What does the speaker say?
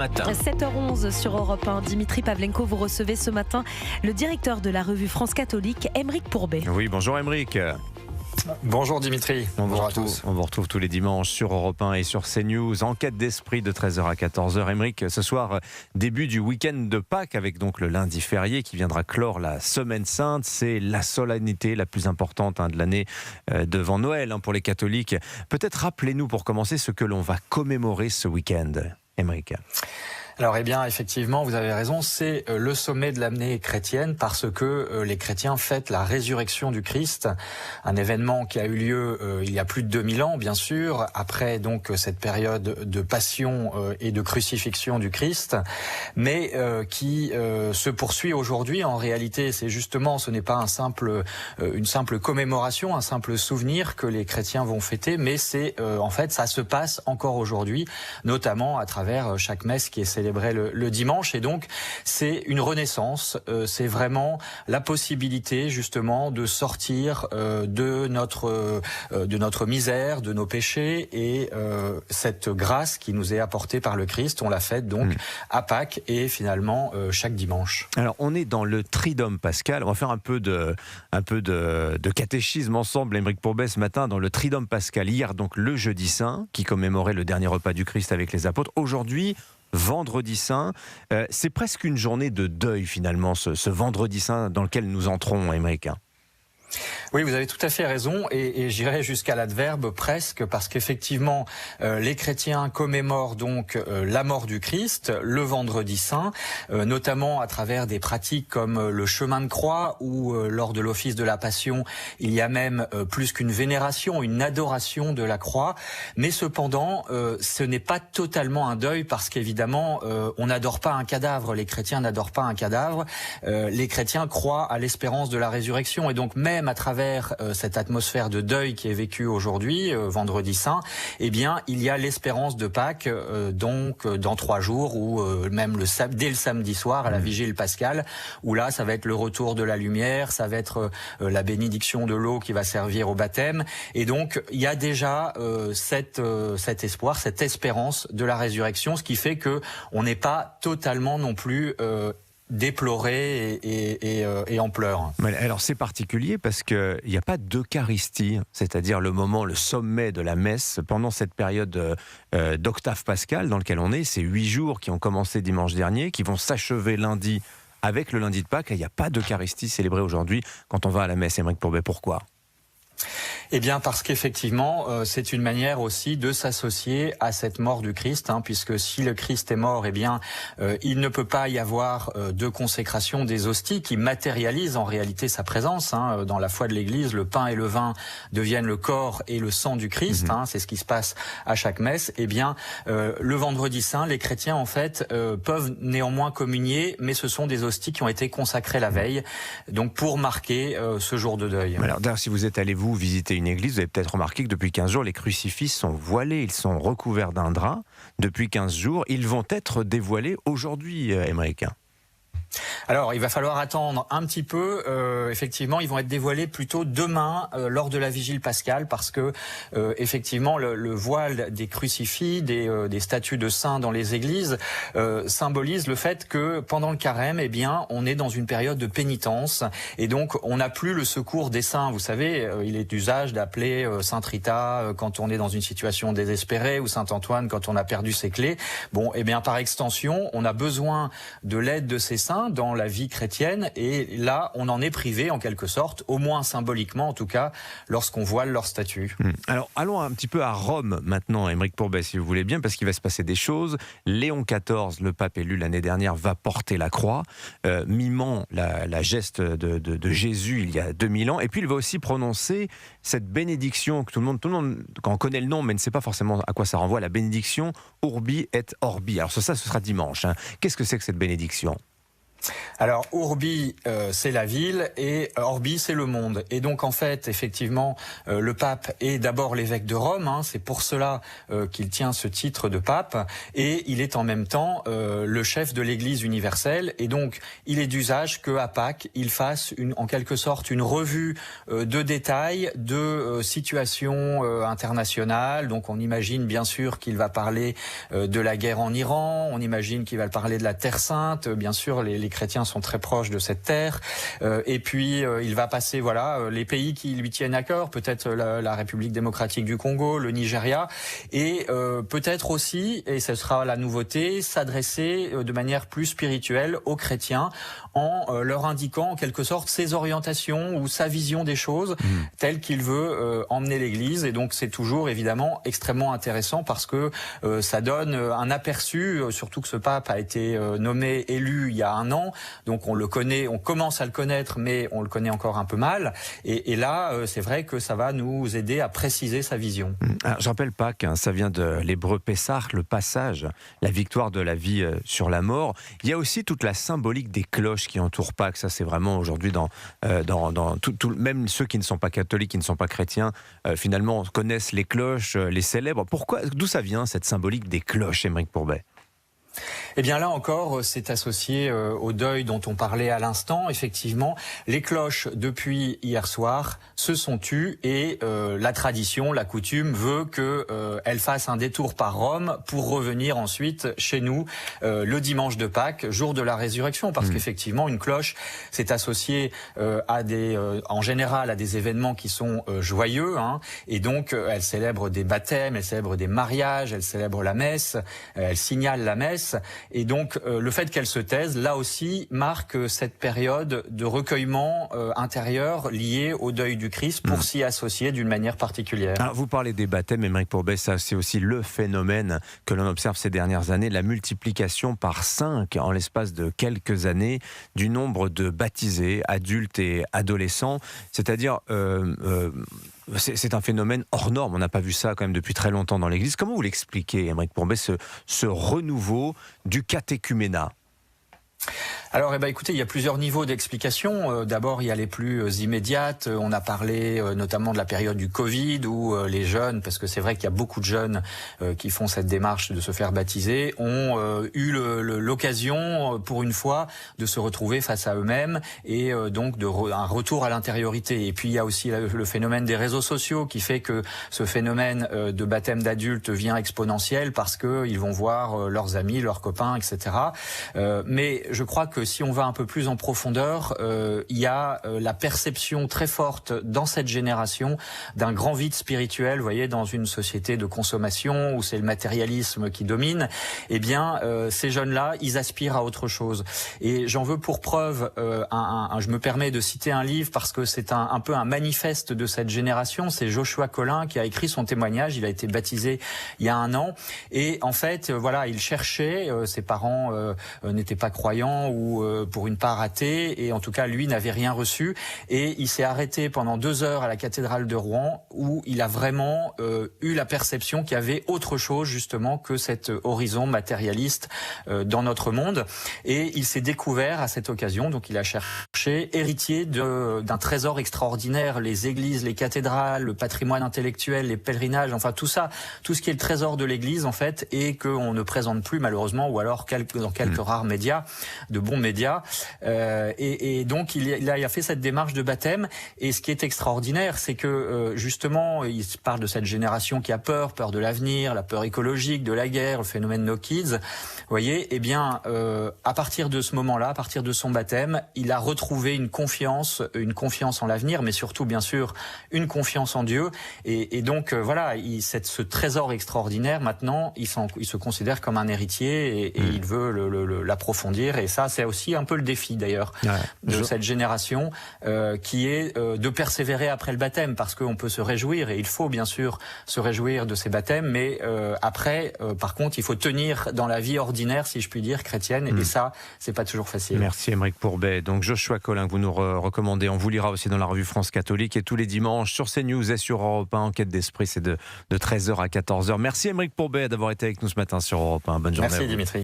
Matin. 7h11 sur Europe 1. Dimitri Pavlenko, vous recevez ce matin le directeur de la revue France Catholique, Aymeric Pourbet. Oui, bonjour Aymeric. Bonjour Dimitri, bonjour à tous. On vous retrouve tous les dimanches sur Europe 1 et sur CNews. Enquête d'esprit de 13h à 14h. Aymeric, ce soir, début du week-end de Pâques avec donc le lundi férié qui viendra clore la Semaine Sainte. C'est la solennité la plus importante de l'année devant Noël pour les catholiques. Peut-être rappelez-nous pour commencer ce que l'on va commémorer ce week-end, Aymeric. Alors effectivement, vous avez raison, c'est le sommet de l'année chrétienne parce que les chrétiens fêtent la résurrection du Christ, un événement qui a eu lieu il y a plus de 2000 ans, bien sûr, après donc cette période de passion et de crucifixion du Christ, mais qui se poursuit aujourd'hui. En réalité, ce n'est pas une simple commémoration, un simple souvenir que les chrétiens vont fêter, mais ça se passe encore aujourd'hui, notamment à travers chaque messe qui est célébrée le dimanche, et donc c'est une renaissance, c'est vraiment la possibilité justement de sortir de notre misère, de nos péchés, et cette grâce qui nous est apportée par le Christ, on la fête donc à Pâques et finalement chaque dimanche. Alors on est dans le Triduum pascal, on va faire un peu de catéchisme ensemble, Aymeric Pourbet, ce matin dans le Triduum pascal. Hier donc le jeudi saint qui commémorait le dernier repas du Christ avec les apôtres. Aujourd'hui, Vendredi Saint, c'est presque une journée de deuil finalement, ce Vendredi Saint dans lequel nous entrons, Aymeric. Oui, vous avez tout à fait raison, et j'irai jusqu'à l'adverbe presque, parce qu'effectivement, les chrétiens commémorent donc la mort du Christ, le Vendredi Saint, notamment à travers des pratiques comme le chemin de croix, où lors de l'office de la Passion, il y a même plus qu'une vénération, une adoration de la croix. Mais cependant, ce n'est pas totalement un deuil, parce qu'évidemment, on n'adore pas un cadavre. Les chrétiens n'adorent pas un cadavre. Les chrétiens croient à l'espérance de la résurrection, et donc même à travers cette atmosphère de deuil qui est vécue aujourd'hui, Vendredi Saint, il y a l'espérance de Pâques, donc dans 3 jours, ou même dès le samedi soir, à la vigile pascale, où là, ça va être le retour de la lumière, ça va être la bénédiction de l'eau qui va servir au baptême, et donc il y a déjà cet espoir, cette espérance de la résurrection, ce qui fait que on n'est pas totalement non plus déploré et en pleurs. Alors c'est particulier parce qu'il n'y a pas d'Eucharistie, c'est-à-dire le sommet de la messe pendant cette période d'octave pascale dans lequel on est. C'est 8 jours qui ont commencé dimanche dernier, qui vont s'achever lundi avec le lundi de Pâques. Il n'y a pas d'Eucharistie célébrée aujourd'hui quand on va à la messe. Aymeric Pourbet, pourquoi ? Parce qu'effectivement, c'est une manière aussi de s'associer à cette mort du Christ, puisque si le Christ est mort, il ne peut pas y avoir de consécration des hosties qui matérialisent en réalité sa présence. Dans la foi de l'Église, le pain et le vin deviennent le corps et le sang du Christ. C'est ce qui se passe à chaque messe. Le Vendredi Saint, les chrétiens en fait peuvent néanmoins communier, mais ce sont des hosties qui ont été consacrées la veille, donc pour marquer ce jour de deuil. Alors d'ailleurs, si vous êtes allé visiter une église, vous avez peut-être remarqué que depuis 15 jours, les crucifix sont voilés, ils sont recouverts d'un drap. Depuis 15 jours, ils vont être dévoilés aujourd'hui, Aymeric. Alors, il va falloir attendre un petit peu. Effectivement, ils vont être dévoilés plutôt demain lors de la vigile pascale, parce que effectivement, le voile des crucifix, des statues de saints dans les églises symbolise le fait que pendant le carême, on est dans une période de pénitence, et donc on n'a plus le secours des saints. Vous savez, il est d'usage d'appeler Sainte Rita quand on est dans une situation désespérée, ou Saint Antoine quand on a perdu ses clés. Par extension, on a besoin de l'aide de ces saints dans la vie chrétienne, et là on en est privé en quelque sorte, au moins symboliquement en tout cas, lorsqu'on voile leur statue. Alors allons un petit peu à Rome maintenant, Aymeric Pourbet, si vous voulez bien, parce qu'il va se passer des choses. Léon XIV, le pape élu l'année dernière, va porter la croix, mimant la geste de Jésus il y a 2000 ans, et puis il va aussi prononcer cette bénédiction que tout le monde quand on connaît le nom mais ne sait pas forcément à quoi ça renvoie, la bénédiction Urbi et Orbi. Alors ça ce sera dimanche. Qu'est-ce que c'est que cette bénédiction ? Alors Urbi, c'est la ville et Orbi, c'est le monde. Et donc en fait, effectivement, le pape est d'abord l'évêque de Rome. C'est pour cela qu'il tient ce titre de pape. Et il est en même temps le chef de l'Église universelle. Et donc, il est d'usage qu'à Pâques, il fasse en quelque sorte une revue de détails de situations internationales. Donc on imagine bien sûr qu'il va parler de la guerre en Iran. On imagine qu'il va parler de la Terre Sainte. Bien sûr, les chrétiens sont très proches de cette terre, et puis il va passer les pays qui lui tiennent à cœur, peut-être la République démocratique du Congo, le Nigeria, et peut-être aussi, et ce sera la nouveauté, s'adresser de manière plus spirituelle aux chrétiens en leur indiquant en quelque sorte ses orientations ou sa vision des choses telle qu'il veut emmener l'Église. Et donc c'est toujours évidemment extrêmement intéressant parce que ça donne un aperçu, surtout que ce pape a été élu il y a un an. Donc on le connaît, on commence à le connaître, mais on le connaît encore un peu mal. Et là, c'est vrai que ça va nous aider à préciser sa vision. Alors, je rappelle Pâques, ça vient de l'hébreu Pessah, le passage, la victoire de la vie sur la mort. Il y a aussi toute la symbolique des cloches qui entourent Pâques. Ça, c'est vraiment aujourd'hui dans même ceux qui ne sont pas catholiques, qui ne sont pas chrétiens, finalement connaissent les cloches, les célèbrent. D'où ça vient cette symbolique des cloches, Aymeric Pourbet ? Eh bien là encore, c'est associé au deuil dont on parlait à l'instant. Effectivement, les cloches, depuis hier soir, se sont tues et la tradition, la coutume veut qu'elles fassent un détour par Rome pour revenir ensuite chez nous le dimanche de Pâques, jour de la résurrection. Parce qu'effectivement, une cloche, c'est associé en général à des événements qui sont joyeux. Et donc, elle célèbre des baptêmes, elle célèbre des mariages, elle célèbre la messe, elle signale la messe. Et donc, le fait qu'elle se taise, là aussi, marque cette période de recueillement intérieur lié au deuil du Christ pour s'y associer d'une manière particulière. Alors, vous parlez des baptêmes, Aymeric Pourbet, ça c'est aussi le phénomène que l'on observe ces dernières années, la multiplication par 5 en l'espace de quelques années du nombre de baptisés, adultes et adolescents. C'est-à-dire... c'est un phénomène hors norme. On n'a pas vu ça quand même depuis très longtemps dans l'Église. Comment vous l'expliquez, Aymeric Pourbet, ce renouveau du catéchuménat ? Alors, écoutez, il y a plusieurs niveaux d'explication. D'abord, il y a les plus immédiates. On a parlé notamment de la période du Covid où les jeunes, parce que c'est vrai qu'il y a beaucoup de jeunes qui font cette démarche de se faire baptiser, ont eu l'occasion, pour une fois, de se retrouver face à eux-mêmes et donc un retour à l'intériorité. Et puis, il y a aussi le phénomène des réseaux sociaux qui fait que ce phénomène de baptême d'adultes devient exponentiel parce qu'ils vont voir leurs amis, leurs copains, etc. Mais je crois que si on va un peu plus en profondeur, il y a la perception très forte dans cette génération d'un grand vide spirituel. Vous voyez, dans une société de consommation où c'est le matérialisme qui domine, eh bien, ces jeunes-là, ils aspirent à autre chose. Et j'en veux pour preuve, je me permets de citer un livre parce que c'est un peu un manifeste de cette génération. C'est Joshua Collin qui a écrit son témoignage. Il a été baptisé il y a un an. Et en fait, il cherchait, ses parents n'étaient pas croyants ou pour une part athée, et en tout cas lui n'avait rien reçu, et il s'est arrêté pendant 2 heures à la cathédrale de Rouen où il a vraiment eu la perception qu'il y avait autre chose justement que cet horizon matérialiste dans notre monde, et il s'est découvert à cette occasion, donc il a cherché, héritier d'un trésor extraordinaire, les églises, les cathédrales, le patrimoine intellectuel, les pèlerinages, enfin tout ça, tout ce qui est le trésor de l'église en fait, et qu'on ne présente plus malheureusement, ou alors dans quelques rares médias, de bons médias, et donc il a fait cette démarche de baptême. Et ce qui est extraordinaire, c'est que justement, il parle de cette génération qui a peur de l'avenir, la peur écologique, de la guerre, le phénomène No Kids. Vous voyez, eh bien, à partir de ce moment-là, à partir de son baptême, il a retrouvé une confiance en l'avenir, mais surtout, bien sûr, une confiance en Dieu. Et donc, ce trésor extraordinaire, maintenant, il se considère comme un héritier et il veut l'approfondir. Et ça, c'est aussi un peu le défi, d'ailleurs, de cette génération, qui est de persévérer après le baptême, parce qu'on peut se réjouir, et il faut, bien sûr, se réjouir de ces baptêmes, mais après, par contre, il faut tenir dans la vie ordinaire, si je puis dire, chrétienne, et ça, c'est pas toujours facile. Merci Aymeric Pourbet. Donc Joshua Collin, que vous nous recommandez, on vous lira aussi dans la revue France Catholique, et tous les dimanches sur CNews et sur Europe 1, Enquête d'Esprit, c'est de 13h à 14h. Merci Aymeric Pourbet d'avoir été avec nous ce matin sur Europe 1. Bonne journée. Merci Dimitri.